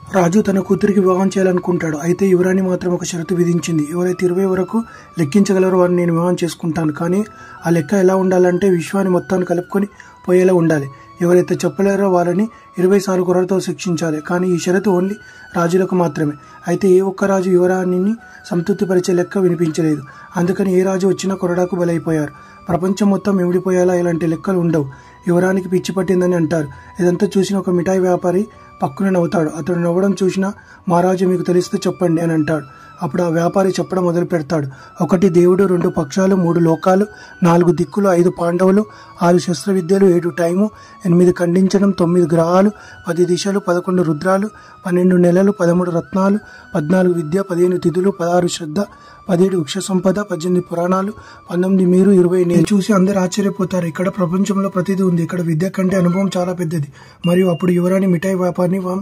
రాజు తన కూతురికి వివాహం చేయాలనుకుంటాడు. అయితే యువరాణి మాత్రం ఒక షరతు విధించింది. ఎవరైతే 20 వరకు లెక్కించగలరో వారిని నేను వివాహం చేసుకుంటాను. కానీ ఆ లెక్క ఎలా ఉండాలంటే విశ్వాన్ని మొత్తాన్ని కలుపుకొని పోయేలా ఉండాలి. ఎవరైతే చెప్పలేరో వాళ్ళని 20 సార్లు కొరడాతో శిక్షించాలి. కానీ ఈ షరతు ఓన్లీ రాజులకు మాత్రమే. అయితే ఏ ఒక్క రాజు యువరాణిని సంతృప్తిపరిచే లెక్క వినిపించలేదు. అందుకని ఏ రాజు వచ్చినా కొరడాకు బలైపోయారు. ప్రపంచం మొత్తం ఇమిడిపోయేలా ఇలాంటి లెక్కలు ఉండవు. యువరానికి పిచ్చి పట్టిందని అంటారు. ఇదంతా చూసిన ఒక మిఠాయి వ్యాపారి పక్కున నవ్వుతాడు. అతడు నవ్వడం చూసిన మహారాజు మీకు తెలిస్తే చెప్పండి అని అంటాడు. అప్పుడు ఆ వ్యాపారి చెప్పడం మొదలు పెడతాడు. 1 దేవుడు, 2 పక్షాలు, 3 లోకాలు, 4 దిక్కులు, 5 పాండవులు, 6 శస్త్రవిద్యలు, 7 టైము, 8 ఖండించడం, 9 గ్రహాలు, 10 దిశలు, 11 రుద్రాలు, 12 నెలలు, 13 రత్నాలు, 14 విద్య, 15 తిథులు, 16 శ్రద్ధ, 17 వృక్ష సంపద, 18 పురాణాలు, 19 మీరు, 20 నేను. చూసి అందరు ఆశ్చర్యపోతారు. ఇక్కడ ప్రపంచంలో ప్రతిదీ ఉంది. ఇక్కడ విద్య కంటే అనుభవం చాలా పెద్దది. మరియు అప్పుడు యువరాణి మిఠాయి వ్యాపారిని చేసుకుంటారు.